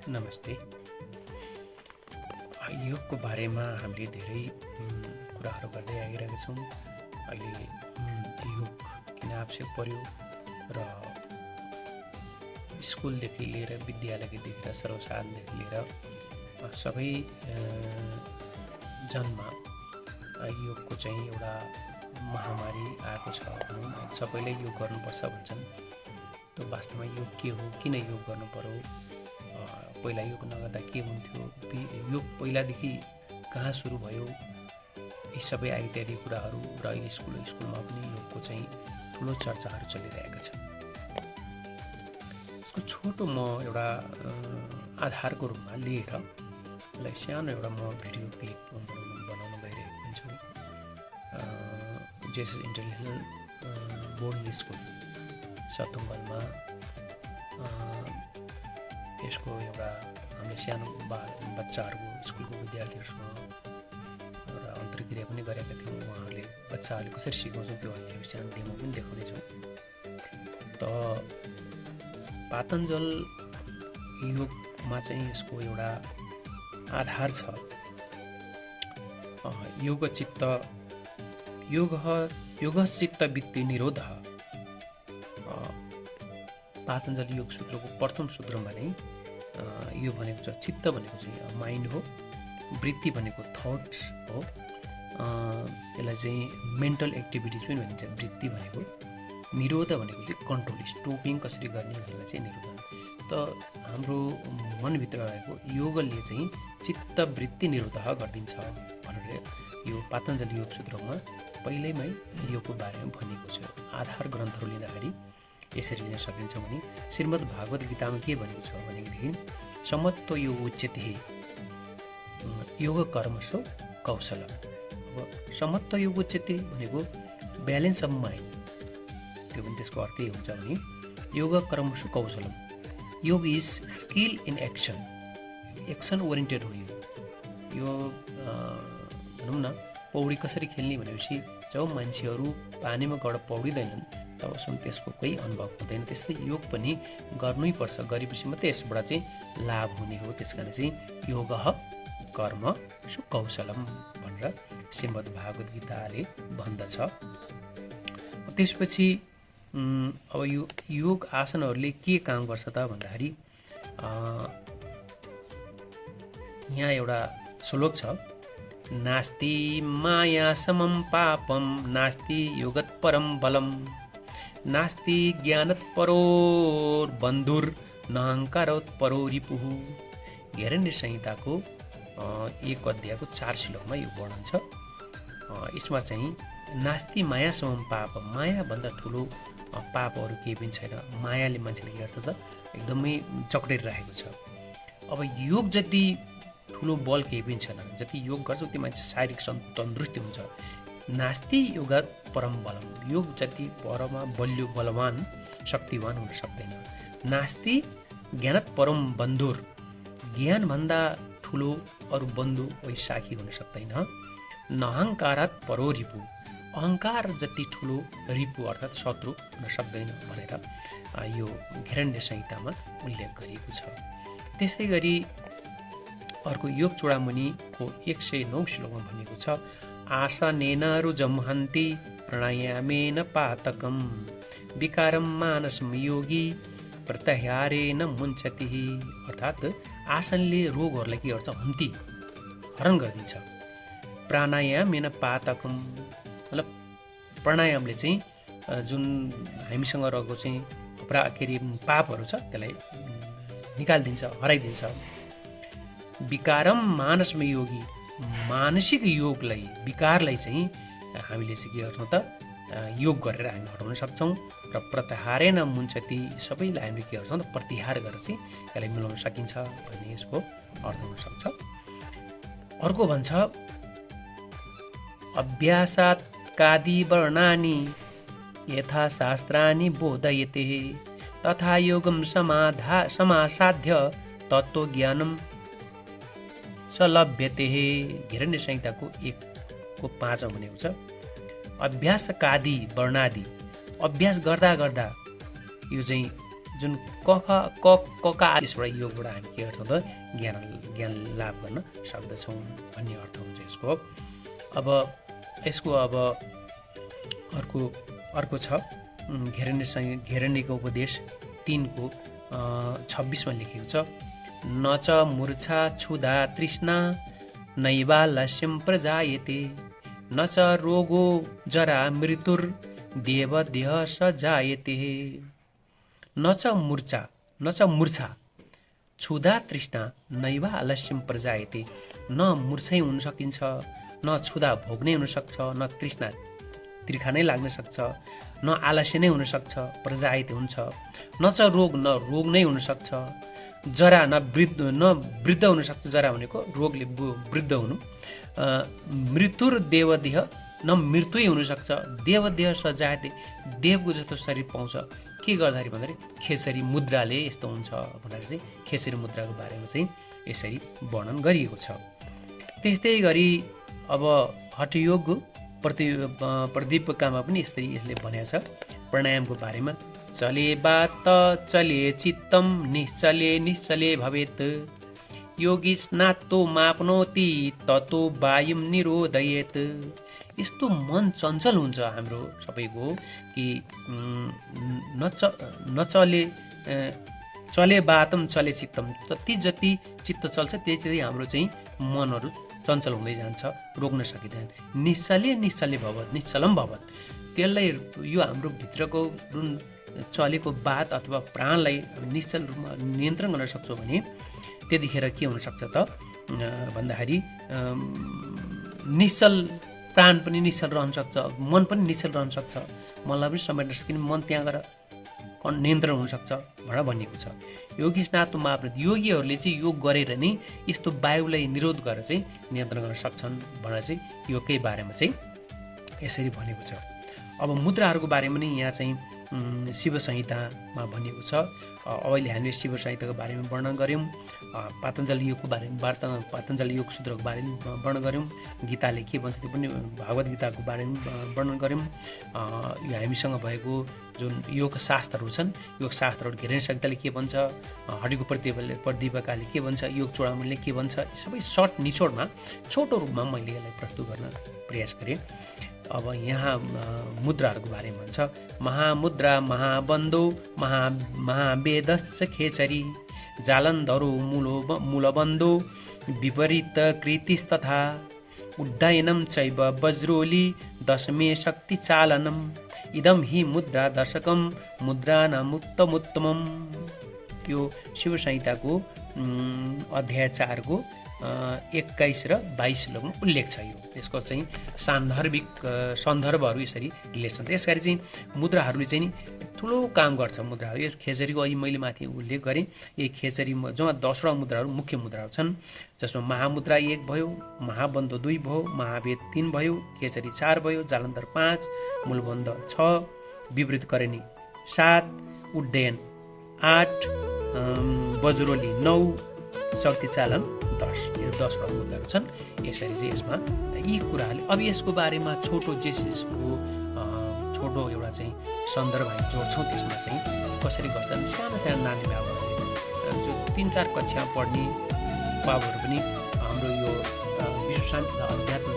नमस्ते। योगको बारेमा हामीले धेरै कुराहरू गर्दै आइरहेका छौँ। अहिले योग किन आवश्यक पर्यो र स्कुलदेखि लिएर विद्यालयदेखि लिएर सर्वसाधारणदेखि लिएर सबै जनमा योगको चाहिँ एउटा महामारी आएको छ भनौँ। सबैले योग गर्नुपर्छ भन्छन्। त्यो वास्तवमा योग के हो, किन योग गर्नु पर्यो, पहिला योग नगर्दा के हुन्थ्यो, योग पहिलादेखि कहाँ सुरु भयो, यी सबै इत्यादि कुराहरू र अहिले स्कुलमा पनि योगको चाहिँ ठुलो चर्चाहरू चलिरहेका छन्। यसको छोटो म एउटा आधारको रूपमा लिएर यसलाई सानो एउटा म भिडियो क्लिप बनाउन गइरहेको हुन्छु। जेसस इन्टरनेसनल बोर्डिङ स्कुल सतुङ्गलमा यसको एउटा हामीले सानो बच्चाहरूको स्कुलको विद्यार्थीहरूसँग एउटा अन्तर्क्रिया पनि गरेका थियौँ। उहाँहरूले बच्चाहरूले कसरी सिकाउँछौँ त्यो हामीले सानो डेमो पनि देखाउनेछौँ। त पातञ्जल योगमा चाहिँ यसको एउटा आधार छ। योगश्चित्त वृत्ति निरोधः। पातञ्जल योग सूत्रको प्रथम सूत्रमा नै यो भनेको छ, चित्त भनेको चाहिँ माइन्ड हो, वृत्ति भनेको थट्स हो, यसलाई चाहिँ मेन्टल एक्टिभिटिज पनि भनिन्छ। वृत्ति भनेको निरोध भनेको चाहिँ कन्ट्रोल, स्टोपिङ कसरी गर्ने भनेर चाहिँ निरोध। त हाम्रो मनभित्र रहेको योगले चाहिँ चित्त वृत्ति निरोध गरिदिन्छ भनेर यो पातञ्जल योग सूत्रमा पहिल्यैमै योगको बारेमा भनेको छ। आधार ग्रन्थहरू लिँदाखेरि यसरी लिन सकिन्छ भने श्रीमद् भागवत गीतामा के भनेको छ भनेदेखि समत्व योग उच्यते योग कर्मसु कौशलम। अब समत्व योग उच्यते भनेको ब्यालेन्स अफ माइन्ड, त्यो पनि त्यसको अर्थ यही हुन्छ भने योग कर्मसु कौशलम। योग is skill in action, action oriented हो यो भनौँ न। पौडी कसरी खेल्ने भनेपछि जब मान्छेहरू पानीमा गएर पौडिँदैनन् तबसम्म त्यसको कोही अनुभव हुँदैन। त्यस्तै योग पनि गर्नै पर्छ, गरेपछि मात्रै यसबाट चाहिँ लाभ हुने हो। त्यस कारण चाहिँ योग कर्म सु कौशलम भनेर श्रीमद् भागवत गीताले भन्दछ। त्यसपछि अब यो योग आसनहरूले के काम गर्छ त भन्दाखेरि यहाँ एउटा श्लोक छ, नास्ति माया समम पापम नास्ति योगत परम बलम नास्ति ज्ञानत परोर बन्धुर नहङ्कारोत परो रिपुः। हिरण्य संहिताको 1 अध्यायको 4 श्लोकमा यो वर्णन छ। यसमा चाहिँ नास्ति माया समम पाप, मायाभन्दा ठुलो पापहरू केही पनि छैन। मायाले मान्छेले के गर्छ त एकदमै जक्डिरहेको छ। अब योग जति ठुलो बल केही पनि छैन। जति योग गर्छ त्यो मान्छे शारीरिक तन्दुरुस्ती हुन्छ। नास्ति योगत परम बलम, योग जति परमा बलियो बलवान शक्तिवान हुन सक्दैन। नास्ति ज्ञानत परम बन्धुर, ज्ञानभन्दा ठुलो अरू बन्धु वा साखी हुन सक्दैन। नहङ्कारात परो रिपु, अहङ्कार जति ठुलो रिपु अर्थात् शत्रु हुन सक्दैन भनेर यो हिरण्य संहितामा उल्लेख गरिएको छ। त्यस्तै गरी अर्को योग चूडामणिको 109 श्लोकमा भनेको छ, आसनेन रुजमहन्ति प्राणायामेन पातकम विकारम मानसम योगी प्रत्याहारेण मुञ्चति। अर्थात् आसनले रोगहरूलाई के गर्छ, हन्ती हरण गरिदिन्छ। प्राणायामेन पातकम मतलब प्राणायामले चाहिँ जुन हामीसँग रहेको चाहिँ पापहरू छ त्यसलाई निकालिदिन्छ, हराइदिन्छ। विकारम मानसम योगी, मानसिक योगलाई विकारलाई चाहिँ हामीले चाहिँ के गर्छौँ त योग गरेर हामी हटाउन सक्छौँ। र प्रत्याहारेण मुञ्चति, सबैलाई हामीले के गर्छौँ त प्रतिहार गरेर चाहिँ यसलाई मिलाउन सकिन्छ भन्ने यसको अर्थ हुनसक्छ। अर्को भन्छ, अभ्यासात् कादि वर्णानि यथा शास्त्राणि बोधयते तथा योगम समासाध्य तत्त्वज्ञानम सलभ्यते। हिरण्य संहिताको 1:5 भनेको छ, अभ्यास कादि वर्णादि, अभ्यास गर्दा गर्दा यो चाहिँ जुन क ख क क का यसबाट योगबाट हामी के गर्छौँ त ज्ञान लाभ गर्न सक्दछौँ भन्ने अर्थ हुन्छ यसको। अब यसको अब अर्को छ घेरण्यको उपदेश 3को 26मा लेखेको छ, न च मूर्छा क्षुधा तृष्णा नैवालस्यं प्रजायते, न च रोगो जरा मृत्युर देवदेह स जायते। न च मूर्छा क्षुधा तृष्णा नैवा आलस्यम प्रजायते। न मूर्छै हुन सकिन्छ, न क्षुधा भोग नै हुन सक्छ, न तृष्णा तिर्खा नै लाग्न सक्छ, न आलस्य नै हुन सक्छ, प्रजायते हुन्छ। न च रोग नै हुन सक्छ, जरा न वृद्ध हुन सक्छ, जरा भनेको रोगले वृद्ध हुनु, मृत्युर देवदेह न मृत्यु हुन सक्छ, देवदेह सजायते देवको जस्तो शरीर पाउँछ। के गर्दाखेरि भन्दाखेरि खेचरी मुद्राले यस्तो हुन्छ भनेर चाहिँ खेचरी मुद्राको बारेमा चाहिँ यसरी वर्णन गरिएको छ। त्यस्तै गरी अब हठयोग प्रदीपकामा पनि यसरी यसले भनेको छ प्राणायामको बारेमा, चले बात चले चित्तम निश्चले भवेत्, योगी स्नातो माप्नोति ततो वायुम निरोधयेत्। यस्तो मन चञ्चल हुन्छ हाम्रो सबैको कि चले बातम चले चित्तम, जति चित्त चल्छ त्यति हाम्रो चाहिँ मनहरू चञ्चल हुँदै जान्छ, रोक्न सकिँदैन। निश्चले भवत् निश्चलम भवत्, त्यसलाई यो हाम्रो भित्रको जुन चलेको बात अथवा प्राणलाई निश्चल रूपमा नियन्त्रण गर्न सक्छौँ भने त्यतिखेर के हुनसक्छ त भन्दाखेरि निश्चल प्राण पनि निश्चल रहन सक्छ, मन पनि निश्चल रहन सक्छ, मनलाई पनि समेट्न सकिने, मन त्यहाँ गएर नियन्त्रण हुनसक्छ भनेर भनिएको छ। योगी स्नातो माप्न, योगीहरूले चाहिँ योग गरेर नै यस्तो वायुलाई निरोध गरेर चाहिँ नियन्त्रण गर्न सक्छन् भनेर चाहिँ योगकै बारेमा चाहिँ यसरी भनेको छ। अब मुद्राहरूको बारेमा नि यहाँ चाहिँ शिव संहितामा भनिएको छ। अहिले हामीले शिव संहिताको बारेमा वर्णन गऱ्यौँ, पातञ्जलि योगको बारेमा पातञ्जलि योग सूत्रको बारेमा वर्णन गऱ्यौँ, गीताले के भन्छ त्यो पनि भागवत गीताको बारेमा वर्णन गऱ्यौँ। यो हामीसँग भएको जुन योग शास्त्रहरू छन्, योग शास्त्रहरू घेरण्य संहिताले के भन्छ, हड्डीको प्रदीपकाले के भन्छ, योग चूडामणिले के भन्छ, सबै सर्ट निचोडमा छोटो रूपमा मैले यसलाई प्रस्तुत गर्न प्रयास गरेँ। अब यहाँ मुद्राहरूको बारेमा भन्छ, महामुद्रा महाबन्धो महावेदस्य खेचरी, जालन्धरो मूलबन्धो विपरीत कृतिस्तथा, उड्डयनं चैव वज्रोली दशमे शक्ति चालनम, इदम हि मुद्रा दर्शकम मुद्रानामुत्तमोत्तमम। यो शिव संहिताको अध्याय 4को 21 र 22 श्लोकमा उल्लेख छ। यो यसको चाहिँ सन्दर्भहरू यसरी रिलेट छन्। त्यसकारी चाहिँ मुद्राहरूले चाहिँ नि ठुलो काम गर्छ। मुद्राहरू यो खेचरीको अघि मैले माथि उल्लेख गरेँ, यी खेचरी जम्मा 10वटा मुद्राहरू मुख्य मुद्राहरू छन्, जसमा महामुद्रा 1 भयो, महाबन्ध 2 भयो, महावेद 3 भयो, खेचरी 4 भयो, जालन्धर 5, मूलबन्ध 6, विपरीत करेनी 7, उड्डयन 8, वज्रोली 9, शक्ति चालन 10, यो 10वटा मुद्दाहरू छन्। यसरी चाहिँ यसमा यी कुराहरूले अब यसको बारेमा छोटो एउटा चाहिँ सन्दर्भ हामी जोड्छौँ। त्यसमा चाहिँ कसरी गर्छन् साना नानी बाबुहरूले, जो 3-4 कक्षामा पढ्ने बाबुहरू पनि हाम्रो यो विश्व शान्ति अध्यात्म